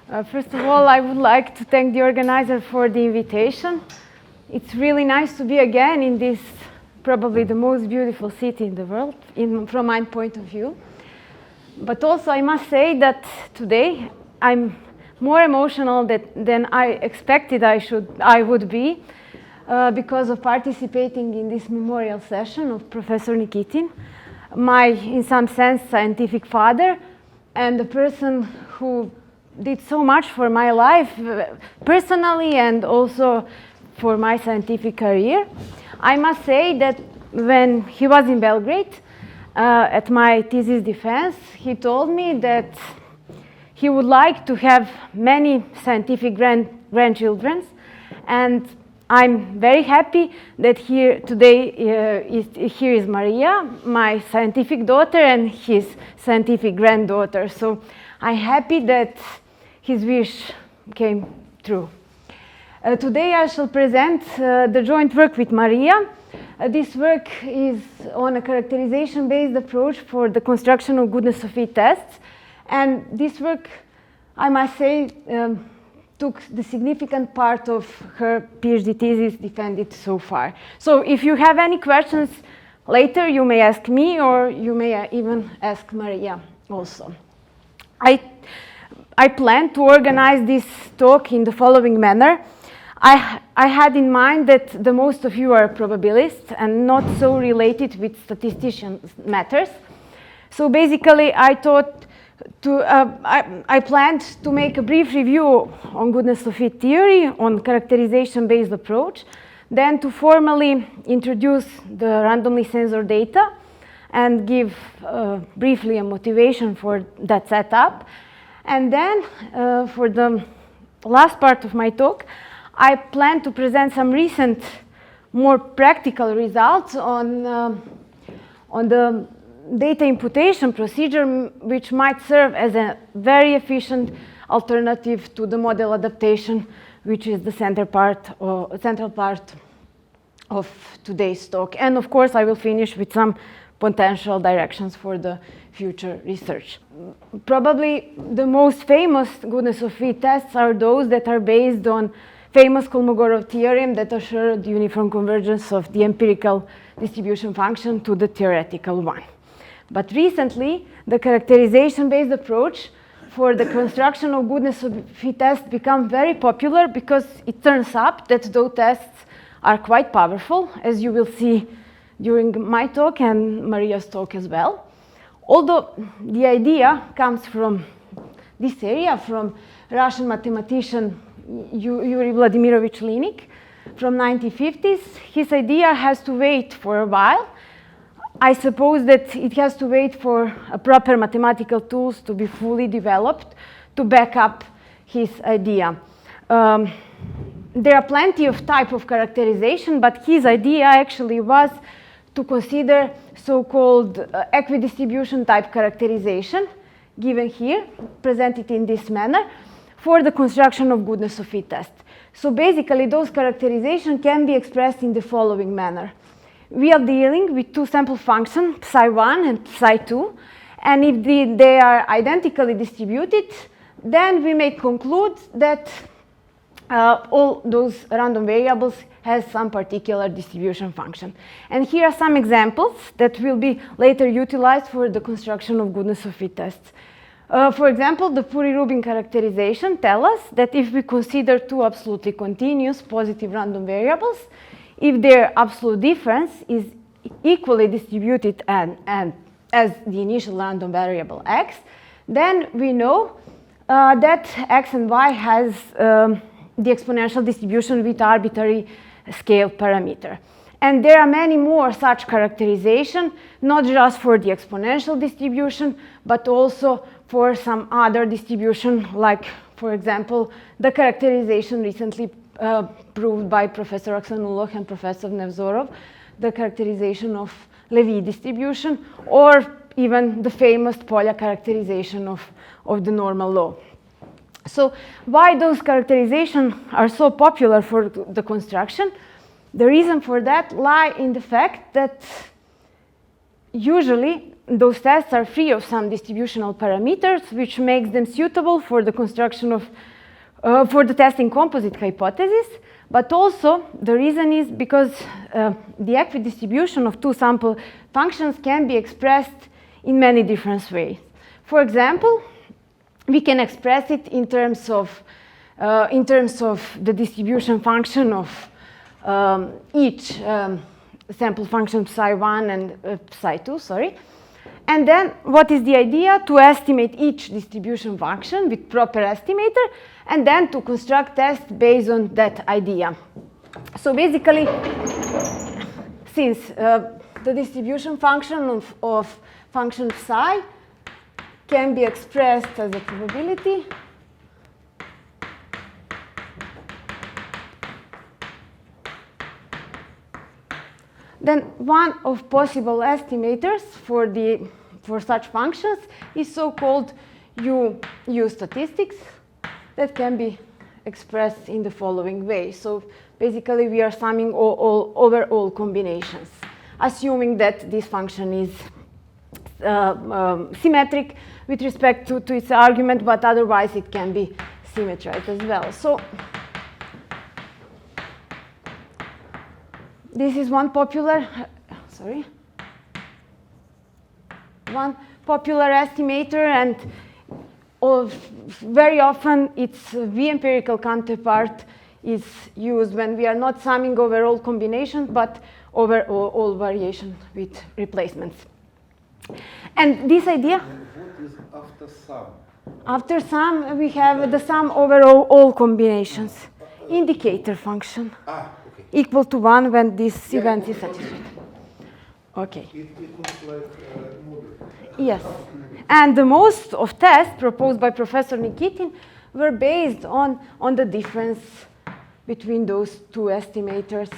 First of all, I would like to thank the organizer for the invitation. It's really nice to be again in this, probably the most beautiful city in the world, from my point of view. But also I must say that today I'm more emotional than I expected I would be because of participating in this memorial session of Professor Nikitin, my, in some sense, scientific father, and the person who did so much for my life personally and also for my scientific career. I must say that when he was in Belgrade at my thesis defense, he told me that he would like to have many scientific grandchildren, and I'm very happy that here today here is Maria, my scientific daughter, and his scientific granddaughter. So I'm happy that his wish came true. Today I shall present the joint work with Maria. This work is on a characterization-based approach for the construction of goodness of fit tests. And this work, I must say, took the significant part of her PhD thesis defended so far. So if you have any questions later, you may ask me, or you may even ask Maria also. I plan to organize this talk in the following manner. I had in mind that the most of you are probabilists and not so related with statistician matters. So basically, I planned to make a brief review on goodness of fit theory, on characterization-based approach, then to formally introduce the randomly censored data and give briefly a motivation for that setup. And then for the last part of my talk, I plan to present some recent, more practical results on the data imputation procedure, which might serve as a very efficient alternative to the model adaptation, which is the central part of today's talk. And of course, I will finish with some potential directions for the future research. Probably the most famous goodness of fit tests are those that are based on famous Kolmogorov theorem that assured uniform convergence of the empirical distribution function to the theoretical one. But recently, the characterization-based approach for the construction of goodness of fit tests become very popular because it turns up that those tests are quite powerful, as you will see during my talk and Maria's talk as well. Although the idea comes from this area, from Russian mathematician Yuri Vladimirovich Linik from 1950s, his idea has to wait for a while. I suppose that it has to wait for a proper mathematical tools to be fully developed to back up his idea. There are plenty of types of characterization, but his idea actually was to consider so-called equidistribution type characterization, given here, presented in this manner, for the construction of goodness of fit test. So basically, those characterizations can be expressed in the following manner. We are dealing with two sample functions, psi1 and psi2, and if they are identically distributed, then we may conclude that all those random variables has some particular distribution function. And here are some examples that will be later utilized for the construction of goodness of fit tests. For example, the Puri-Rubin characterization tells us that if we consider two absolutely continuous positive random variables, if their absolute difference is equally distributed and as the initial random variable x, then we know that x and y has the exponential distribution with arbitrary scale parameter. And there are many more such characterizations, not just for the exponential distribution, but also for some other distribution, like, for example, the characterization recently proved by Professor Aksanulov and Professor Nevzorov, the characterization of Levy distribution, or even the famous Polya characterization of the normal law. So why those characterizations are so popular for the construction? The reason for that lies in the fact that usually those tests are free of some distributional parameters, which makes them suitable for the construction of, for the testing composite hypothesis. But also the reason is because the equidistribution of two sample functions can be expressed in many different ways. For example, we can express it in terms of the distribution function of each sample function psi1 and psi2, sorry. And then what is the idea? To estimate each distribution function with proper estimator and then to construct tests based on that idea. So basically, since the distribution function of function psi can be expressed as a probability, then one of possible estimators for such functions is so-called U statistics that can be expressed in the following way. So basically we are summing over all combinations, assuming that this function is symmetric with respect to its argument, but otherwise it can be symmetrized as well. So this is one popular estimator, and very often its V empirical counterpart is used when we are not summing over all combinations, but over all variation with replacements. And this idea. What is after sum? After sum, we have the sum over all combinations. Indicator function. Equal to 1 when this event is satisfied. Okay. It looks like model. Yes. And the most of tests proposed by Professor Nikitin were based on the difference between those two estimators.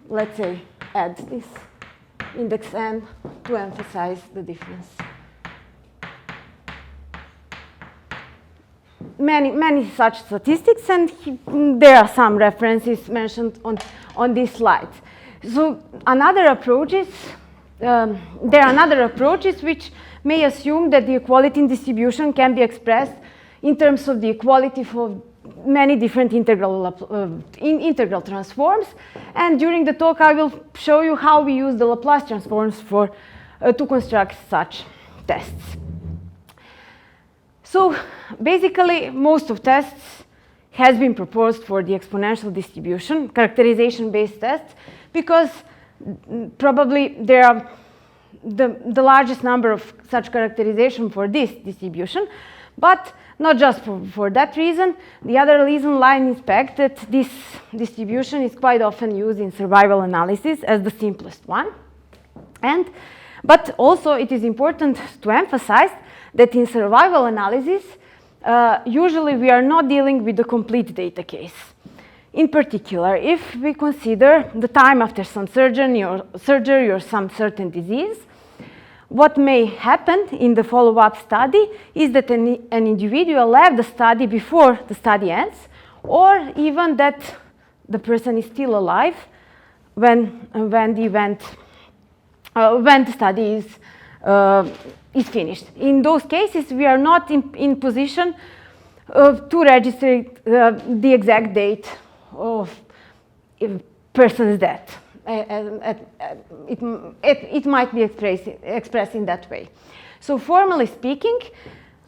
Let's say add this index n to emphasize the difference. Many such statistics, and there are some references mentioned on these slides. So there are other approaches which may assume that the equality in distribution can be expressed in terms of the equality for many different integral transforms. And during the talk, I will show you how we use the Laplace transforms to construct such tests. So basically, most of tests has been proposed for the exponential distribution, characterization-based tests, because probably there are the largest number of such characterization for this distribution, but not just for that reason. The other reason lies in the fact that this distribution is quite often used in survival analysis as the simplest one. But also it is important to emphasize that in survival analysis, usually we are not dealing with the complete data case. In particular, if we consider the time after some surgery or some certain disease, what may happen in the follow-up study is that an individual left the study before the study ends, or even that the person is still alive when the study is finished. In those cases, we are not in position to register the exact date of a person's death. It might be expressed in that way. So formally speaking,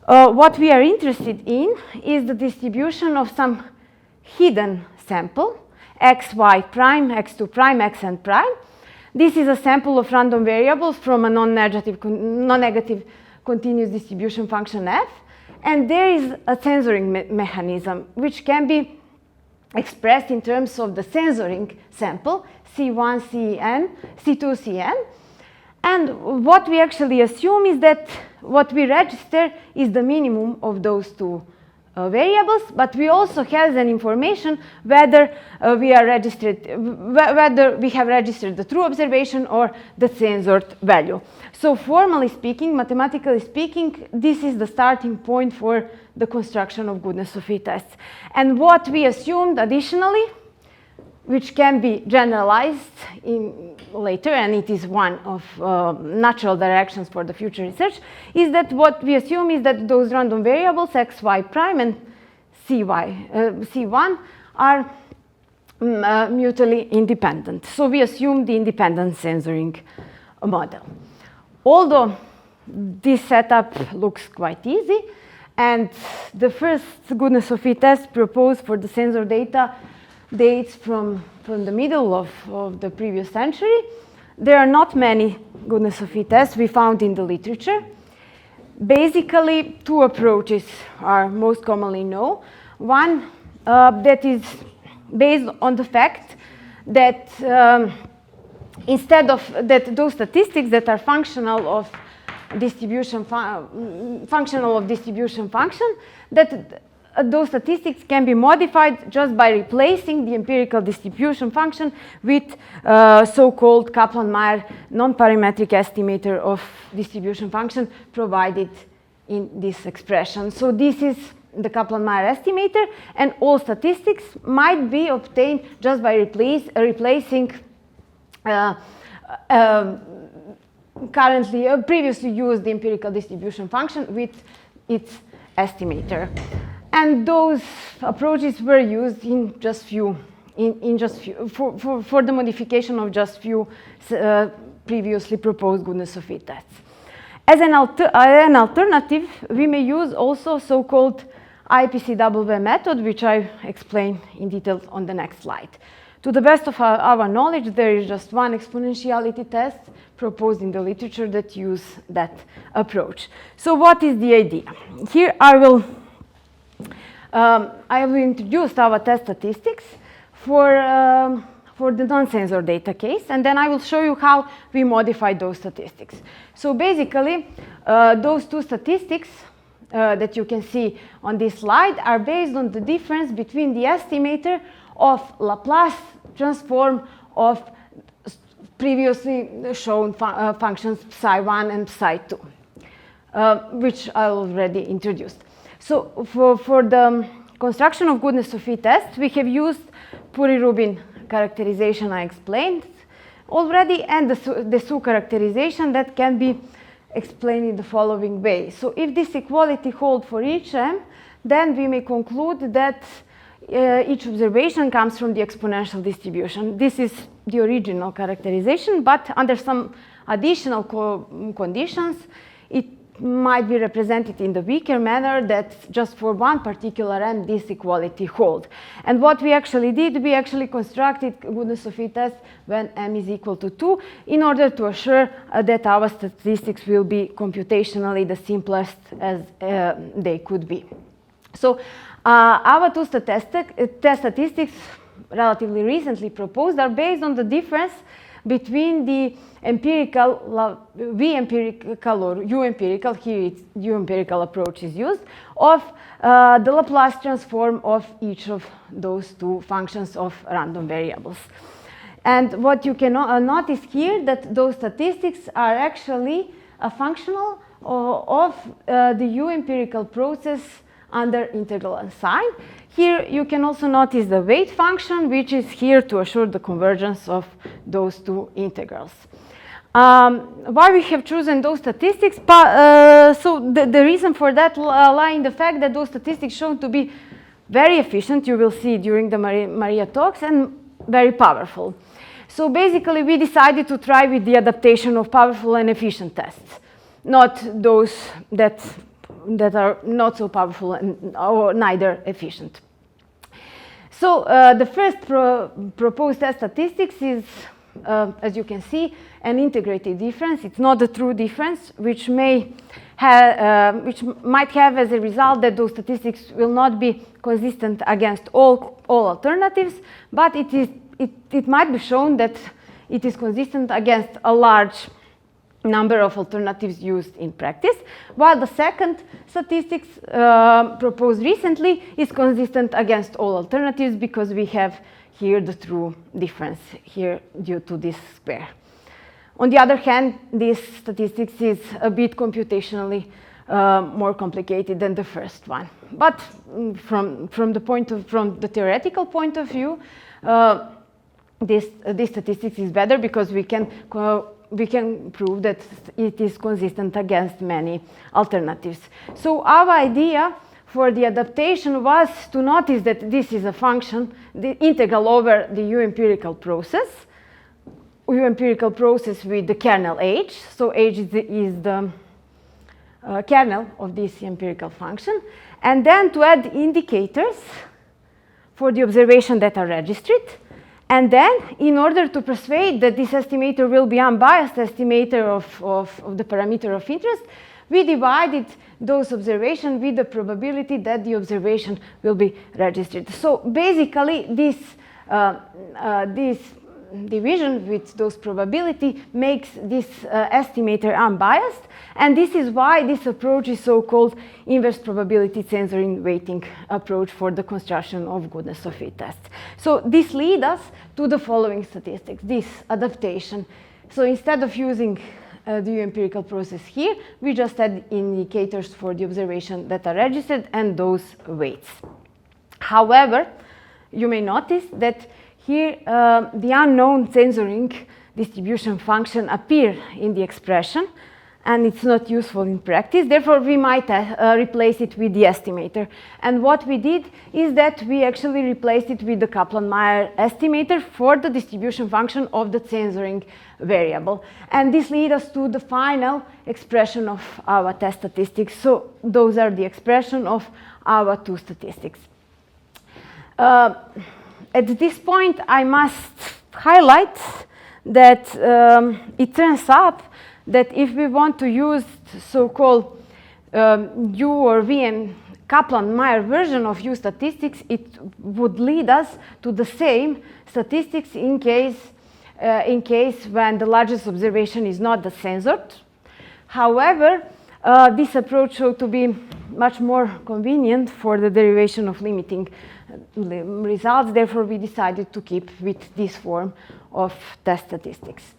what we are interested in is the distribution of some hidden sample, x, y prime, x2 prime, xn prime. This is a sample of random variables from a non-negative continuous distribution function f. And there is a censoring mechanism which can be expressed in terms of the censoring sample, C1, Cn, C2, Cn. And what we actually assume is that what we register is the minimum of those two variables, but we also have an information whether we have registered the true observation or the censored value. So formally speaking, mathematically speaking, this is the starting point for the construction of goodness of fit tests. And what we assumed additionally, which can be generalized later, and it is one of natural directions for the future research, is that what we assume is that those random variables x, y prime and c1 are mutually independent. So we assume the independent censoring model. Although this setup looks quite easy, and the first goodness of fit test proposed for the censor data dates from the middle of the previous century. There are not many goodness of fit tests we found in the literature. Basically, two approaches are most commonly known. One that is based on the fact that instead of that those statistics that are functional of distribution function, that those statistics can be modified just by replacing the empirical distribution function with so-called Kaplan-Meier non-parametric estimator of distribution function provided in this expression. So this is the Kaplan-Meier estimator, and all statistics might be obtained just by replacing previously used empirical distribution function with its estimator. And those approaches were used in just few, for the modification of just few previously proposed goodness of fit tests. As an alternative, we may use also so-called IPCW method, which I explain in detail on the next slide. To the best of our knowledge, there is just one exponentiality test proposed in the literature that use that approach. So what is the idea? Here I will introduce our test statistics for the non-censor data case, and then I will show you how we modify those statistics. So basically, those two statistics that you can see on this slide are based on the difference between the estimator of Laplace transform of previously shown functions psi1 and psi2, which I already introduced. So for the construction of goodness of fit test, we have used Puri-Rubin characterization I explained already, and the Su characterization that can be explained in the following way. So if this equality holds for each m, then we may conclude that each observation comes from the exponential distribution. This is the original characterization, but under some additional conditions, it might be represented in the weaker manner that just for one particular m, this equality holds. And what we actually did, we actually constructed goodness of fit test when m is equal to 2 in order to assure that our statistics will be computationally the simplest as they could be. So our two test statistics relatively recently proposed are based on the difference between the empirical, V empirical or U empirical, here it's U empirical approach is used, of the Laplace transform of each of those two functions of random variables. And what you can notice here that those statistics are actually a functional of the U empirical process under integral sign. Here you can also notice the weight function, which is here to assure the convergence of those two integrals. Why we have chosen those statistics? So the reason for that lie in the fact that those statistics shown to be very efficient, you will see during the Maria talks, and very powerful. So basically we decided to try with the adaptation of powerful and efficient tests, not those that are not so powerful and or neither efficient. So the first proposed test statistics is, as you can see, an integrated difference. It's not a true difference, which might have as a result that those statistics will not be consistent against all alternatives, but it might be shown that it is consistent against a large number of alternatives used in practice, while the second statistics proposed recently is consistent against all alternatives because we have here the true difference here due to this square. On the other hand, this statistics is a bit computationally more complicated than the first one. But from the theoretical point of view, this statistics is better because we can prove that it is consistent against many alternatives. So our idea for the adaptation was to notice that this is a function, the integral over the U-empirical process with the kernel H. So H is the kernel of this empirical function. And then to add indicators for the observation that are registered. And then, in order to persuade that this estimator will be unbiased estimator of the parameter of interest, we divided those observations with the probability that the observation will be registered. So basically, this division with those probability makes this estimator unbiased, and this is why this approach is so-called inverse probability censoring weighting approach for the construction of goodness of fit tests. So this leads us to the following statistics, this adaptation. So instead of using the empirical process here, we just add indicators for the observation that are registered and those weights. However, you may notice that here the unknown censoring distribution function appear in the expression, and it's not useful in practice. Therefore, we might replace it with the estimator. And what we did is that we actually replaced it with the Kaplan-Meier estimator for the distribution function of the censoring variable. And this leads us to the final expression of our test statistics. So those are the expression of our two statistics. At this point, I must highlight that it turns out that if we want to use so-called U or V and Kaplan-Meier version of U statistics, it would lead us to the same statistics in case when the largest observation is not the censored. However, this approach showed to be much more convenient for the derivation of limiting results. Therefore, we decided to keep with this form of test statistics.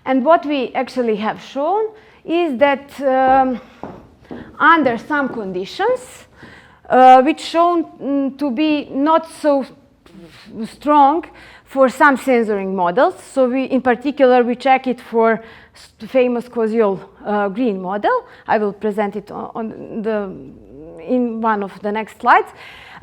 And what we actually have shown is that under some conditions, which shown to be not so strong for some censoring models. So in particular, we check it for the famous Koziol green model. I will present it in one of the next slides.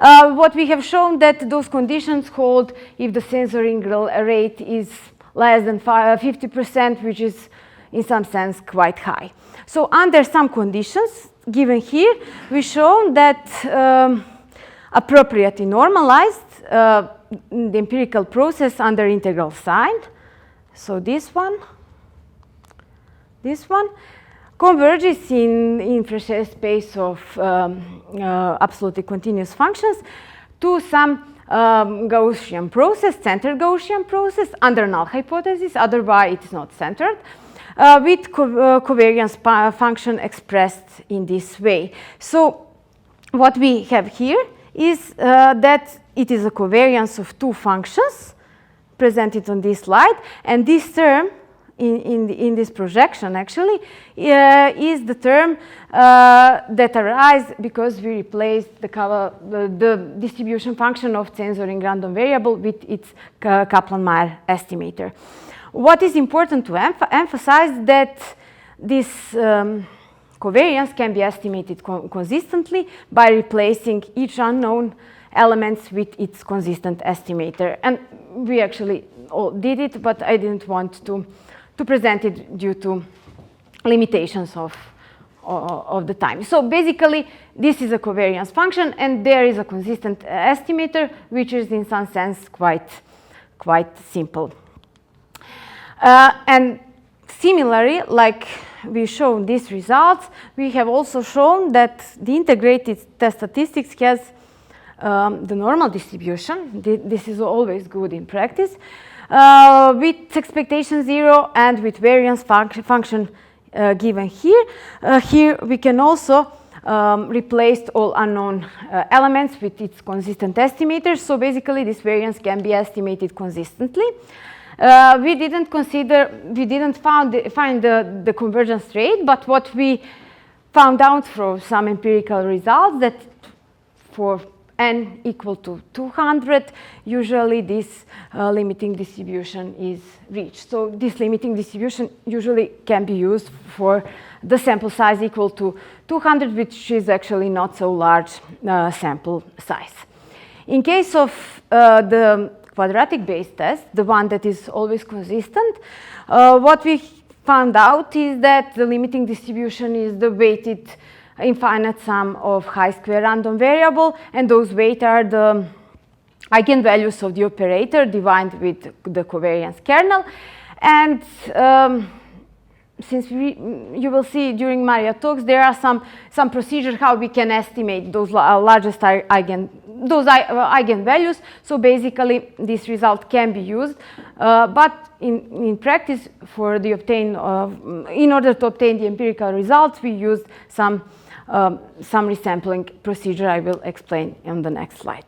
What we have shown that those conditions hold if the censoring rate is less than 50%, which is in some sense quite high. So under some conditions given here, we shown that appropriately normalized the empirical process under integral sign, so this one, converges in Frechet space of absolutely continuous functions to some Gaussian process, centered Gaussian process under null hypothesis, otherwise it is not centered, with covariance function expressed in this way. So what we have here is that it is a covariance of two functions presented on this slide, and this term in this projection actually is the term that arises because we replaced the distribution function of censoring random variable with its Kaplan-Meier estimator. What is important to emphasize that this covariance can be estimated consistently by replacing each unknown elements with its consistent estimator. And we actually all did it, but I didn't want to present it due to limitations of the time. So basically, this is a covariance function, and there is a consistent estimator, which is in some sense quite simple. And similarly, like we shown these results, we have also shown that the integrated test statistics has the normal distribution. This is always good in practice. With expectation 0 and with variance function given here. Here we can also replace all unknown elements with its consistent estimators. So basically this variance can be estimated consistently. We didn't find the convergence rate, but what we found out from some empirical results that for n equal to 200, usually this limiting distribution is reached. So this limiting distribution usually can be used for the sample size equal to 200, which is actually not so large sample size. In case of the quadratic Bayes test, the one that is always consistent, what we found out is that the limiting distribution is the weighted infinite sum of chi-square random variable, and those weights are the eigenvalues of the operator divided with the covariance kernel. And since you will see during Maria talks, there are some procedures how we can estimate those largest eigenvalues. So basically, this result can be used, but in practice, for the in order to obtain the empirical results, we used some resampling procedure I will explain on the next slide.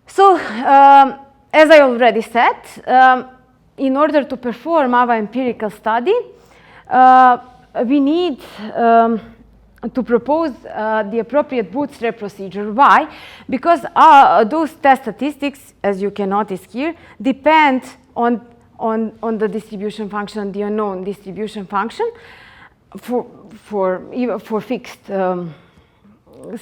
So, as I already said, in order to perform our empirical study, we need to propose the appropriate bootstrap procedure. Why? Because those test statistics, as you can notice here, depend on the distribution function, the unknown distribution function, for fixed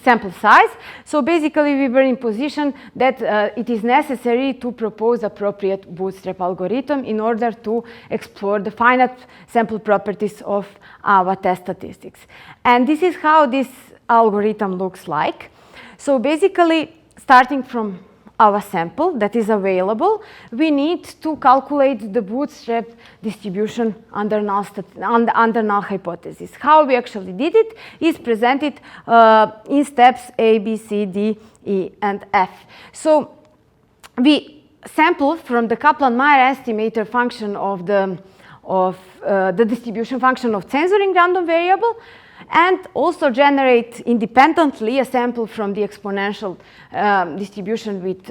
sample size. So basically, we were in position that it is necessary to propose appropriate bootstrap algorithm in order to explore the finite sample properties of our test statistics. And this is how this algorithm looks like. So basically, starting from our sample that is available, we need to calculate the bootstrap distribution under null hypothesis. How we actually did it is presented in steps A, B, C, D, E, and F. So we sample from the Kaplan-Meier estimator function of the distribution function of censoring random variable, and also generate independently a sample from the exponential distribution with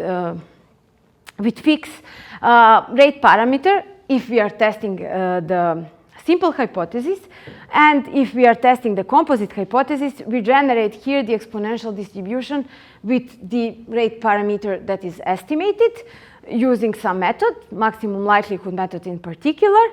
fixed rate parameter if we are testing the simple hypothesis, and if we are testing the composite hypothesis, we generate here the exponential distribution with the rate parameter that is estimated using some method, maximum likelihood method in particular,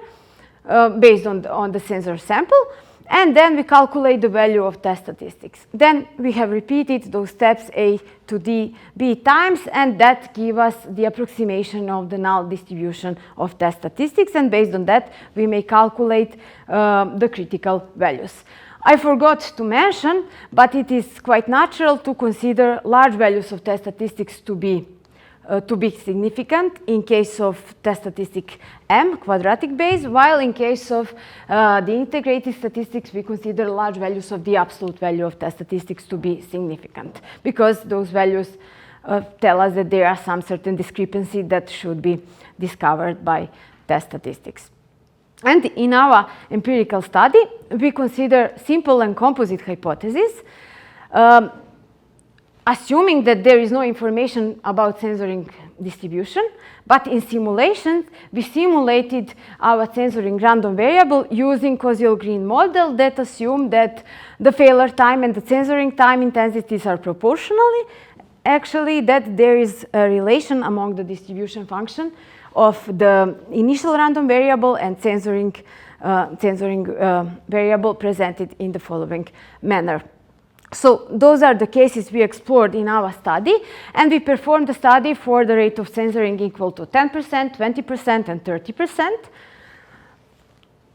based on the sensor sample. And then we calculate the value of test statistics. Then we have repeated those steps A to D, B times, and that gives us the approximation of the null distribution of test statistics. And based on that, we may calculate the critical values. I forgot to mention, but it is quite natural to consider large values of test statistics to be significant in case of test statistic M, quadratic Bayes, while in case of the integrated statistics, we consider large values of the absolute value of test statistics to be significant, because those values tell us that there are some certain discrepancy that should be discovered by test statistics. And in our empirical study, we consider simple and composite hypotheses, assuming that there is no information about censoring distribution, but in simulations, we simulated our censoring random variable using Koziel-Green model that assume that the failure time and the censoring time intensities are proportionally. Actually, that there is a relation among the distribution function of the initial random variable and censoring variable presented in the following manner. So those are the cases we explored in our study, and we performed the study for the rate of censoring equal to 10%, 20%, and 30%.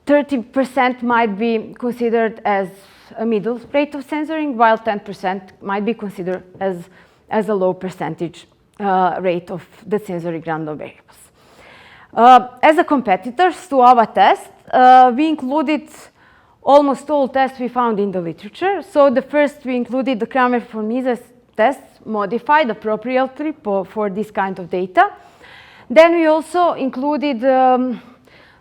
30% might be considered as a middle rate of censoring, while 10% might be considered as a low percentage rate of the censoring random variables. As a competitors to our test, we included almost all tests we found in the literature. So the first, we included the Kramer-von-Mises test modified appropriately for this kind of data. Then we also included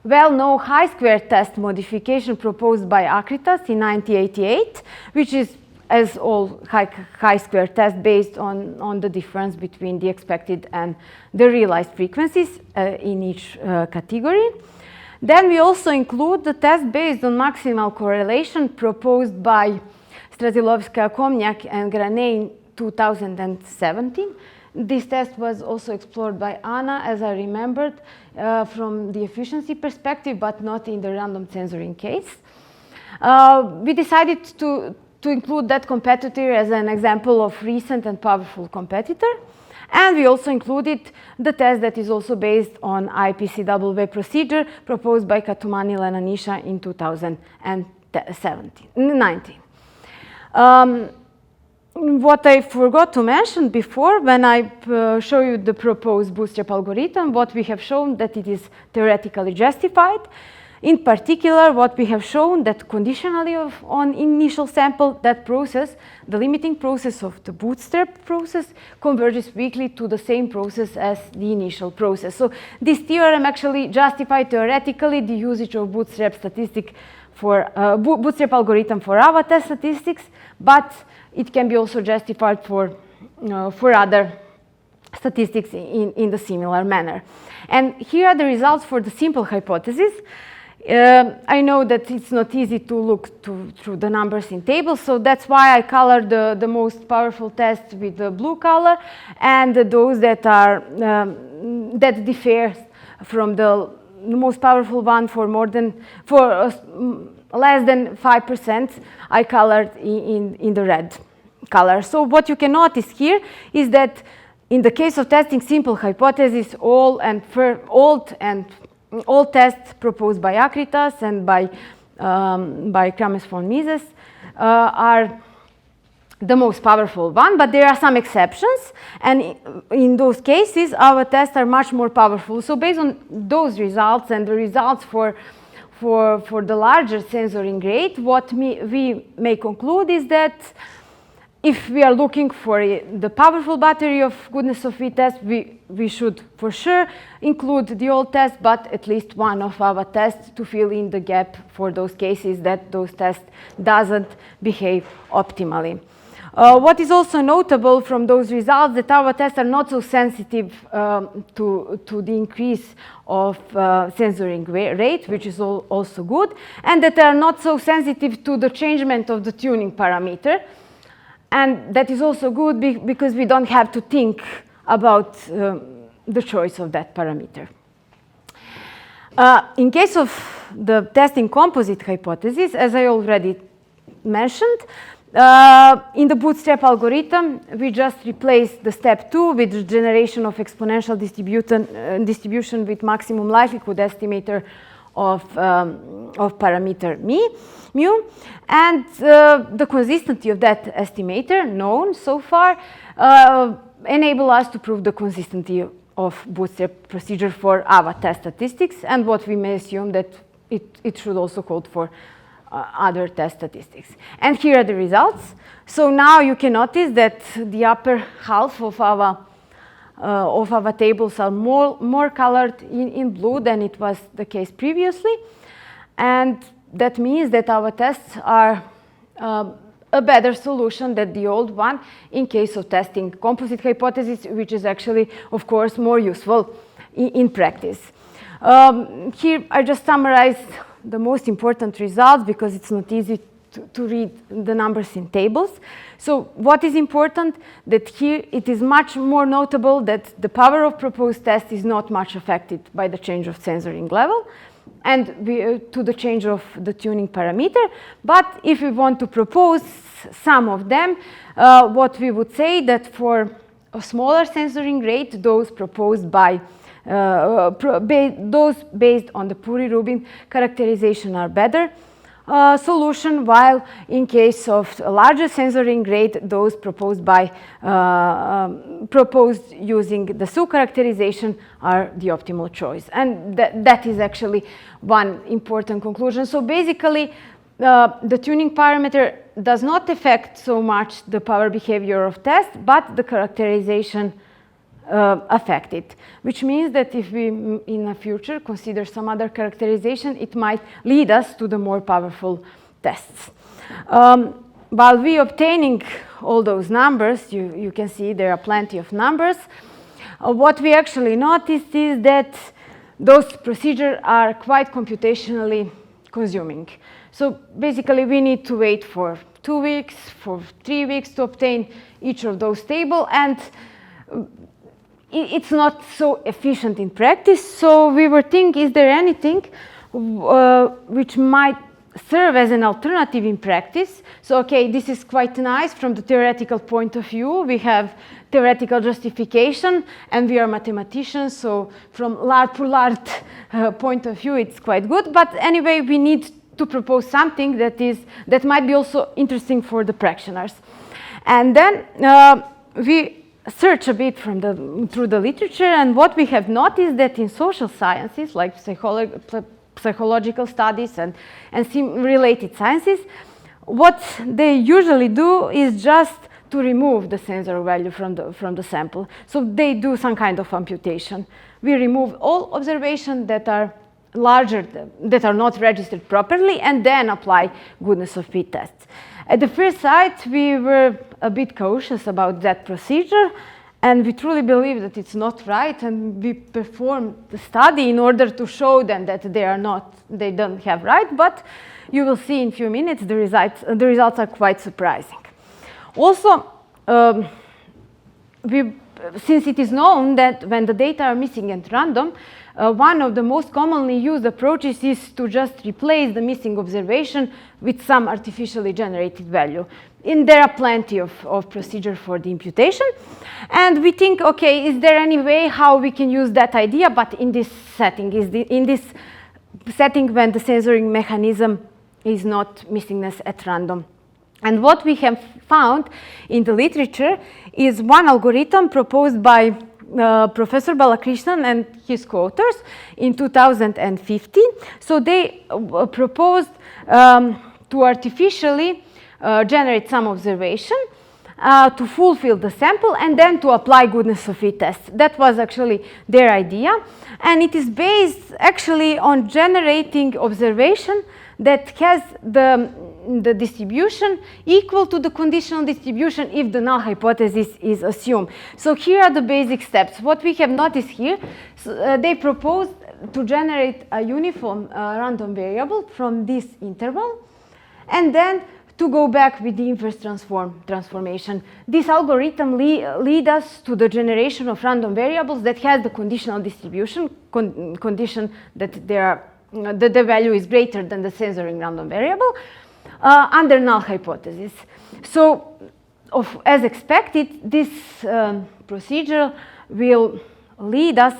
well-known chi-square test modification proposed by Akritas in 1988, which is, as all chi-square tests, based on the difference between the expected and the realized frequencies in each category. Then we also include the test based on maximal correlation proposed by Strazilovskaya, Komniak, and Graney 2017. This test was also explored by Anna, as I remembered, from the efficiency perspective, but not in the random censoring case. We decided to include that competitor as an example of recent and powerful competitor. And we also included the test that is also based on IPCW procedure proposed by Katumani and Anisha in 2019. What I forgot to mention before, when I show you the proposed bootstrap algorithm, what we have shown that it is theoretically justified. In particular, what we have shown that conditionally on initial sample, that process, the limiting process of the bootstrap process, converges weakly to the same process as the initial process. So this theorem actually justified theoretically the usage of bootstrap statistic for bootstrap algorithm for AVA test statistics, but it can be also justified for other statistics in the similar manner. And here are the results for the simple hypothesis. I know that it's not easy to look through the numbers in tables, so that's why I colored the most powerful tests with the blue color, and those that are that differ from the most powerful one for less than 5%. I colored in the red color. So what you can notice here is that in the case of testing simple hypothesis, all tests proposed by Akritas and by Krames von Mises are the most powerful one, but there are some exceptions, and in those cases our tests are much more powerful. So based on those results and the results for the larger censoring rate, what we may conclude is that if we are looking for the powerful battery of goodness of fit tests, we should for sure include the old test, but at least one of our tests to fill in the gap for those cases that those tests doesn't behave optimally. What is also notable from those results that our tests are not so sensitive to the increase of censoring rate, which is also good, and that they are not so sensitive to the changement of the tuning parameter. And that is also good because we don't have to think about the choice of that parameter. In case of the testing composite hypothesis, as I already mentioned, in the bootstrap algorithm, we just replaced the step 2 with the generation of exponential distribution with maximum likelihood estimator of parameter mu, and the consistency of that estimator, known so far, enable us to prove the consistency of bootstrap procedure for AVA test statistics, and what we may assume that it should also hold for other test statistics. And here are the results. So now you can notice that the upper half of our tables are more colored in blue than it was the case previously, and that means that our tests are a better solution than the old one in case of testing composite hypothesis, which is actually, of course, more useful in practice. Here I just summarized the most important results because it's not easy to read the numbers in tables. So what is important, that here it is much more notable that the power of proposed test is not much affected by the change of censoring level and to the change of the tuning parameter. But if we want to propose some of them, what we would say that for a smaller censoring rate, those proposed by those based on the Puri-Rubin characterization are better solution, while in case of a larger censoring rate, those proposed using the Su characterization are the optimal choice. And that is actually one important conclusion. So basically, the tuning parameter does not affect so much the power behavior of test, but the characterization affect it, which means that if we in the future consider some other characterization, it might lead us to the more powerful tests. While we obtaining all those numbers, you can see there are plenty of numbers. What we actually noticed is that those procedures are quite computationally consuming. So basically we need to wait 2 weeks, for 3 weeks to obtain each of those tables, and it's not so efficient in practice. So we were thinking, is there anything which might serve as an alternative in practice? So, okay, this is quite nice from the theoretical point of view. We have theoretical justification, and we are mathematicians, so from l'art point of view, it's quite good. But anyway, we need to propose something that might be also interesting for the practitioners. And then we search a bit through the literature, and what we have noticed that in social sciences, like psychological studies and related sciences, what they usually do is just to remove the sensor value from the sample. So they do some kind of amputation. We remove all observations that are larger, that are not registered properly, and then apply goodness of fit tests. At the first sight, we were a bit cautious about that procedure, and we truly believe that it's not right, and we performed the study in order to show them that they don't have right, but you will see in a few minutes the results are quite surprising. Also, since it is known that when the data are missing at random, one of the most commonly used approaches is to just replace the missing observation with some artificially generated value. And there are plenty of procedures for the imputation. And we think, okay, is there any way how we can use that idea, but in this setting, when the censoring mechanism is not missingness at random. And what we have found in the literature is one algorithm proposed by Professor Balakrishnan and his co-authors in 2015. So they proposed to artificially generate some observation to fulfill the sample and then to apply goodness of fit tests. That was actually their idea, and it is based actually on generating observation that has the distribution equal to the conditional distribution if the null hypothesis is assumed. So here are the basic steps. What we have noticed here, they proposed to generate a uniform random variable from this interval, and then to go back with the inverse transformation. This algorithm leads us to the generation of random variables that has the conditional distribution, condition that the value is greater than the censoring random variable, under null hypothesis. So, as expected, this procedure will lead us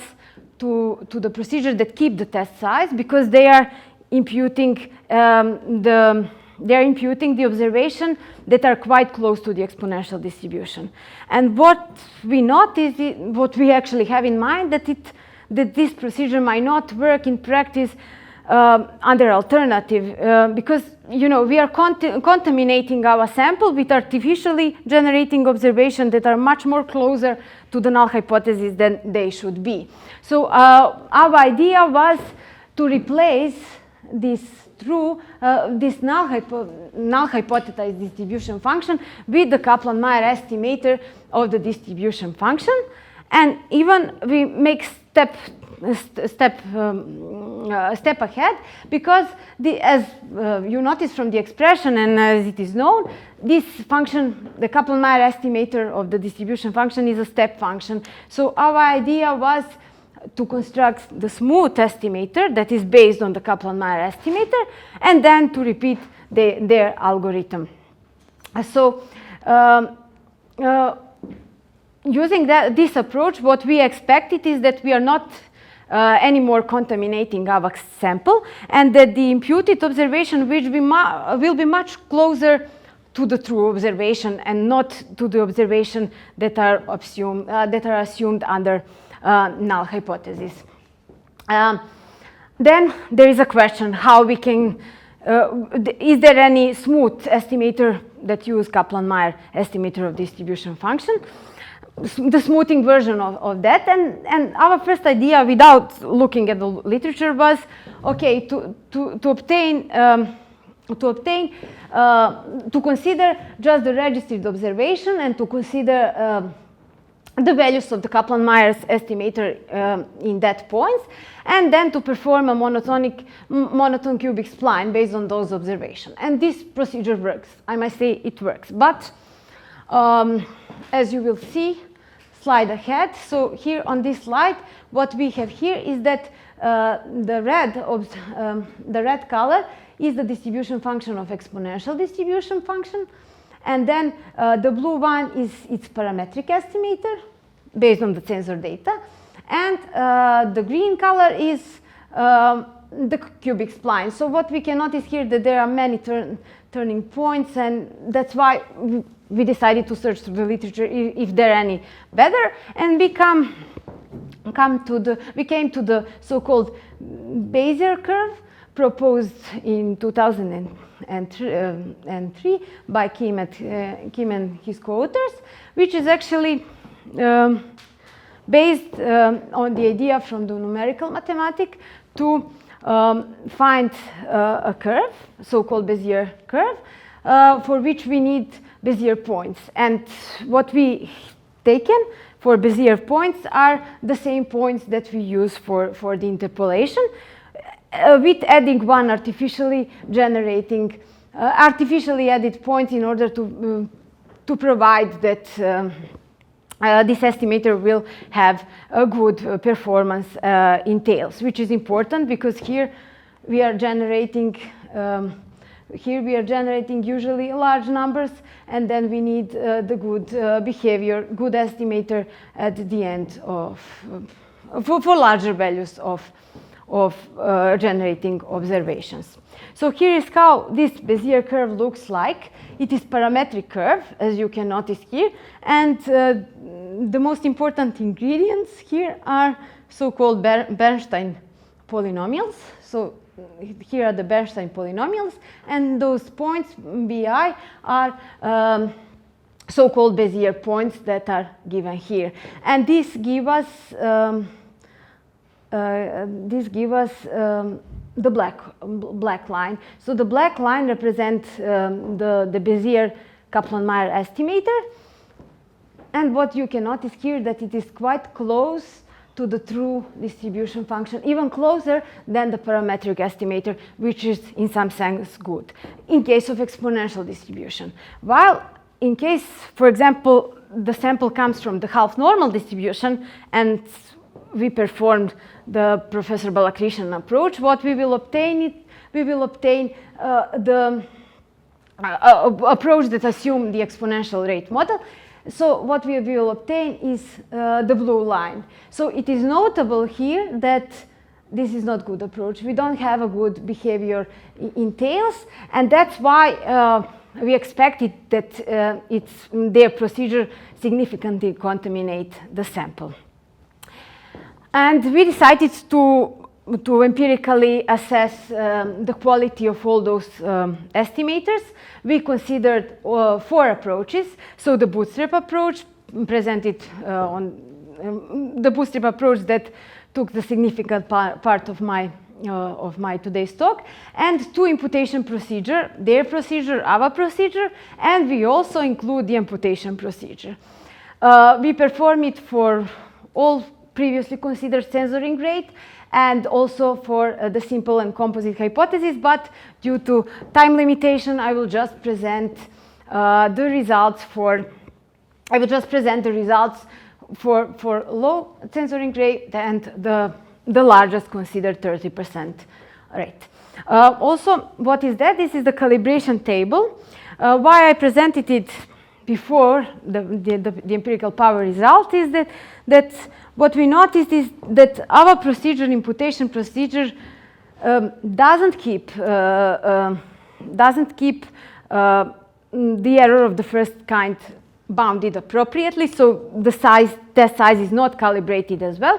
to the procedure that keep the test size, because they are imputing the observation that are quite close to the exponential distribution. And what we notice, what we actually have in mind, that this procedure might not work in practice under alternative, because we are contaminating our sample with artificially generating observations that are much more closer to the null hypothesis than they should be. So our idea was to replace this null hypothesized distribution function with the Kaplan-Meier estimator of the distribution function, and even we make step ahead, because as you notice from the expression and as it is known, this function, the Kaplan-Meier estimator of the distribution function, is a step function. So our idea was to construct the smooth estimator that is based on the Kaplan-Meier estimator, and then to repeat their algorithm. So using this approach, what we expected is that we are not anymore contaminating our sample, and that the imputed observation will be much closer to the true observation and not to the observation that are assumed under null hypothesis. Then there is a question how we can, is there any smooth estimator that use Kaplan-Meier estimator of distribution function? The smoothing version of that, and our first idea, without looking at the literature, was okay to consider just the registered observation and to consider the values of the Kaplan-Meier estimator in that points, and then to perform a monotone cubic spline based on those observations. And this procedure works. I must say it works. But as you will see, slide ahead. So here on this slide, what we have here is that the red color is the distribution function of exponential distribution function. And then the blue one is its parametric estimator based on the sensor data. And the green color is the cubic spline. So what we can notice here that there are many turning points, and that's why we decided to search through the literature if there are any better. And we came to the so-called Bezier curve proposed in 2003 by Kim and his co-authors, which is actually based on the idea from the numerical mathematics to find a curve, so-called Bezier curve, for which we need Bezier points. And what we taken for Bezier points are the same points that we use for the interpolation, with adding one artificially added point in order to provide that this estimator will have a good performance in tails, which is important because here we are generating usually large numbers, and then we need the good behavior, good estimator at the end of for larger values of generating observations. So here is how this Bezier curve looks like. It is parametric curve, as you can notice here, and the most important ingredients here are so-called Bernstein polynomials. So here are the Bernstein polynomials, and those points BI are so-called Bezier points that are given here, and this give us the black line. So the black line represents the Bezier Kaplan-Meier estimator, and what you can notice here that it is quite close to the true distribution function, even closer than the parametric estimator, which is in some sense good in case of exponential distribution. While in case, for example, the sample comes from the half normal distribution and we performed the Professor Balakrishnan approach, what we will obtain the approach that assumes the exponential rate model. So what we will obtain is the blue line. So it is notable here that this is not good approach. We don't have a good behavior in tails, and that's why we expected that their procedure significantly contaminate the sample. And we decided to empirically assess the quality of all those estimators. We considered 4 approaches. So the bootstrap approach presented the bootstrap approach that took the significant part of my today's talk, and 2 imputation procedure, their procedure, our procedure, and we also include the imputation procedure. We perform it for all previously considered censoring rate, and also for the simple and composite hypothesis, but due to time limitation, I will just present the results for low censoring rate and the largest considered 30% rate. Also, what is that? This is the calibration table. Why I presented it before the empirical power result is that what we noticed is that our procedure, imputation procedure, doesn't keep the error of the first kind bounded appropriately. So the test size is not calibrated as well.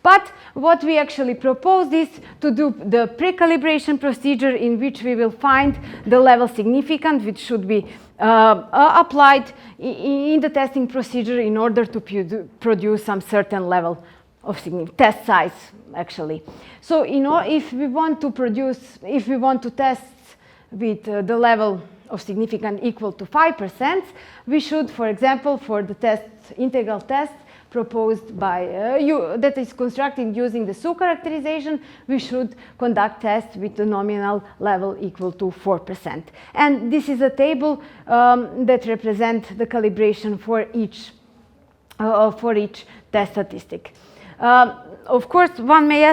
But what we actually proposed is to do the pre-calibration procedure, in which we will find the level significant, which should be applied in the testing procedure in order to produce some certain level of test size, actually. So, if we want to test with the level of significance equal to 5%, we should, for example, for the integral test, proposed by that is constructed using the SU characterization, we should conduct tests with the nominal level equal to 4%. And this is a table that represents the calibration for each test statistic. Of course, one may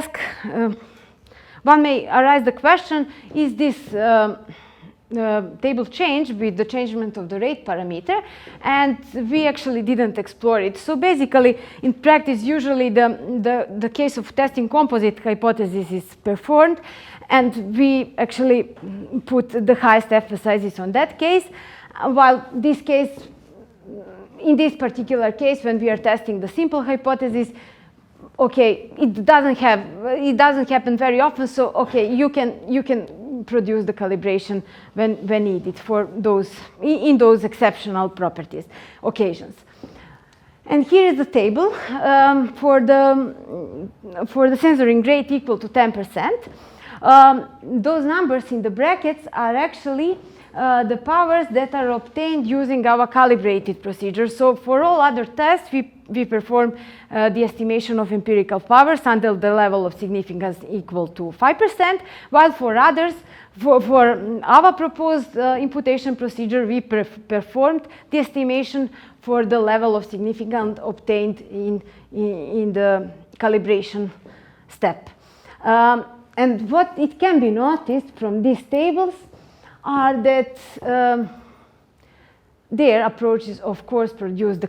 arise the question: is this table change with the changement of the rate parameter? And we actually didn't explore it. So basically, in practice, usually the case of testing composite hypothesis is performed, and we actually put the highest emphasis on that case, while this case, in this particular case, when we are testing the simple hypothesis, okay, it doesn't happen very often, so okay, you can produce the calibration when needed for those in those exceptional properties occasions. And here is the table for the censoring rate equal to 10%. Those numbers in the brackets are actually the powers that are obtained using our calibrated procedure. So for all other tests, we perform the estimation of empirical powers until the level of significance equal to 5%, while for others, for our proposed imputation procedure, we performed the estimation for the level of significance obtained in the calibration step. And what it can be noticed from these tables are that their approaches, of course, produce the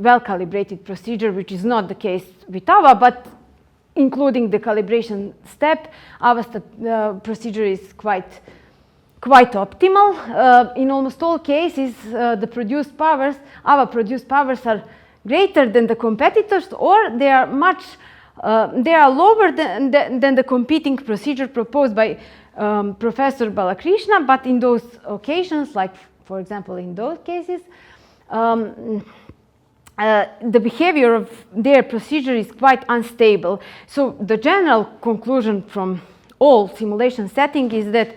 well-calibrated procedure, which is not the case with our, but including the calibration step, our procedure is quite optimal. In almost all cases, our produced powers are greater than the competitors, or they are lower than the competing procedure proposed by Professor Balakrishna, but in those occasions, like for example in those cases, the behavior of their procedure is quite unstable. So the general conclusion from all simulation settings is that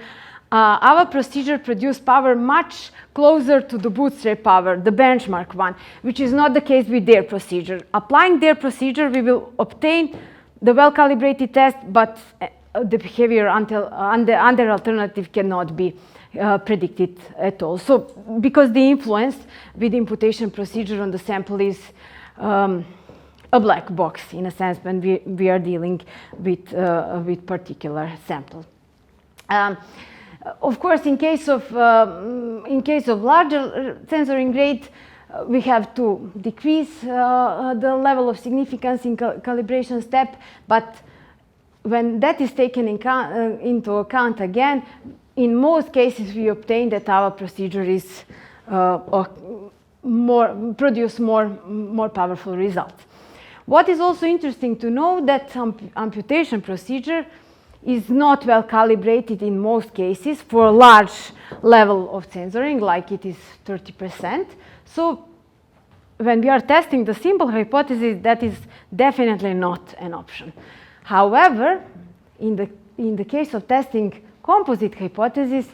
our procedure produces power much closer to the bootstrap power, the benchmark one, which is not the case with their procedure. Applying their procedure, we will obtain the well-calibrated test, but the behavior under alternative cannot be predicted at all. So because the influence with the imputation procedure on the sample is a black box in a sense when we are dealing with particular sample. Of course, in case of larger censoring rate, we have to decrease the level of significance in calibration step, but when that is taken into account again, in most cases we obtain that our procedure is produce more powerful results. What is also interesting to know that amputation procedure is not well calibrated in most cases for a large level of censoring, like it is 30%. So when we are testing the simple hypothesis, that is definitely not an option. However, in the case of testing composite hypothesis,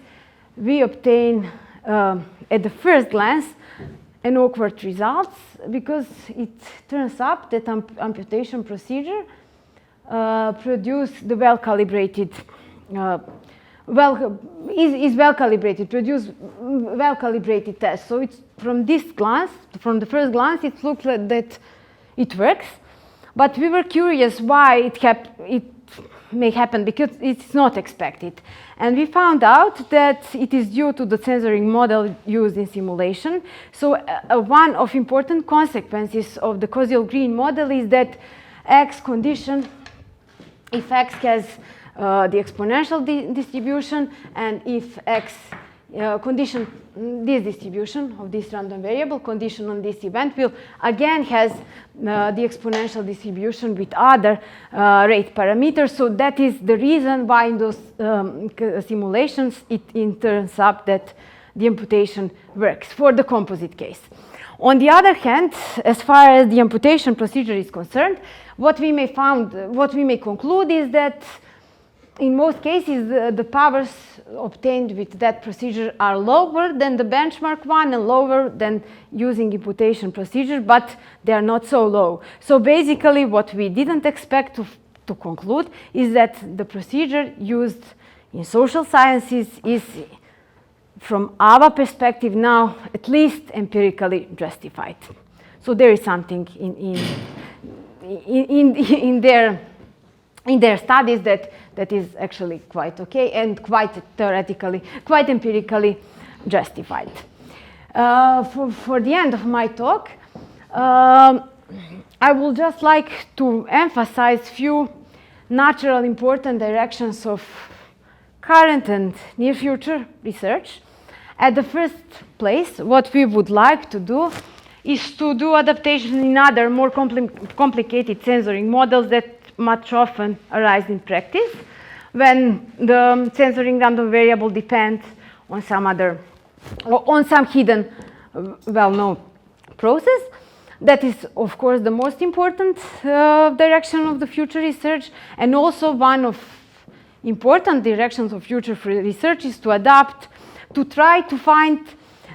we obtain at the first glance an awkward results, because it turns out that amputation procedure produce the well-calibrated produce well-calibrated tests. So it's from the first glance, it looks like that it works. But we were curious why it may happen, because it's not expected. And we found out that it is due to the censoring model used in simulation. So one of important consequences of the Koziel-Green model is that X condition, if X has the exponential distribution, and if X condition this distribution of this random variable, condition on this event will again has the exponential distribution with other rate parameters. So that is the reason why in those simulations it turns up that the imputation works for the composite case. On the other hand, as far as the imputation procedure is concerned, what we may conclude is that in most cases, the powers obtained with that procedure are lower than the benchmark one and lower than using imputation procedure, but they are not so low. So basically, what we didn't expect to conclude is that the procedure used in social sciences is, from our perspective now, at least empirically justified. So there is something in their studies that is actually quite okay and quite theoretically, quite empirically justified. For the end of my talk, I would just like to emphasize few natural important directions of current and near future research. At the first place, what we would like to do is to do adaptation in other more complicated censoring models that much often arise in practice when the censoring random variable depends on some other, or on some hidden well-known process. That is, of course, the most important direction of the future research, and also one of important directions of future research is to adapt, to try to find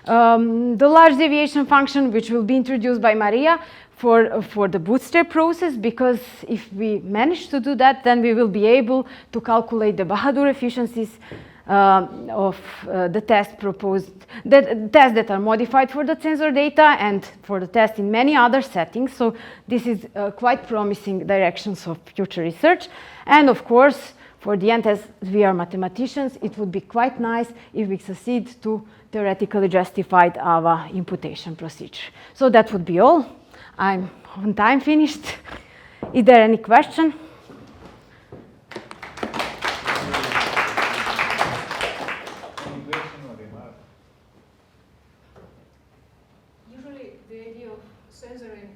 the large deviation function, which will be introduced by Maria for the bootstrap process, because if we manage to do that, then we will be able to calculate the Bahadur efficiencies of the test proposed, the tests that are modified for the censor data and for the test in many other settings. So this is quite promising directions of future research. And of course, for the end, as we are mathematicians, it would be quite nice if we succeed to theoretically justify our imputation procedure. So that would be all. I'm on time finished. Is there any question? Usually the idea of censoring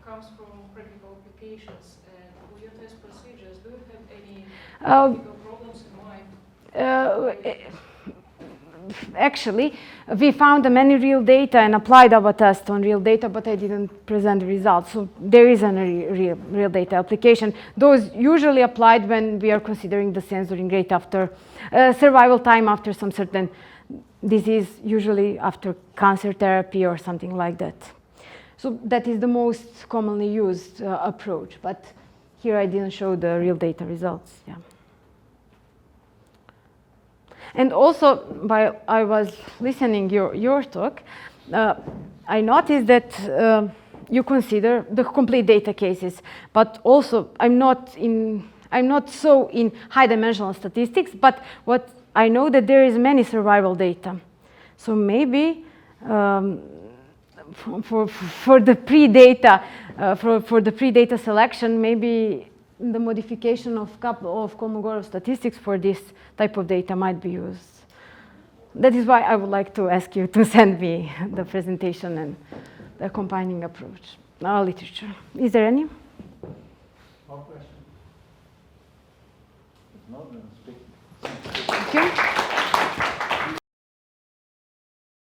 comes from practical applications, and with your test procedures, do you have any practical problems in mind? Actually, we found many real data and applied our test on real data, but I didn't present the results. So there is a real data application. Those usually applied when we are considering the censoring rate after survival time after some certain disease, usually after cancer therapy or something like that. So that is the most commonly used approach. But here I didn't show the real data results. Yeah. And also, while I was listening your talk, I noticed that you consider the complete data cases, but also I'm not so in high-dimensional statistics. But what I know that there is many survival data, so maybe for the pre-data for the pre-data selection, maybe the modification of Kolmogorov statistics for this type of data might be used. That is why I would like to ask you to send me the presentation and the accompanying approach, literature. Is there any? One question. If not, then speak. Thank you.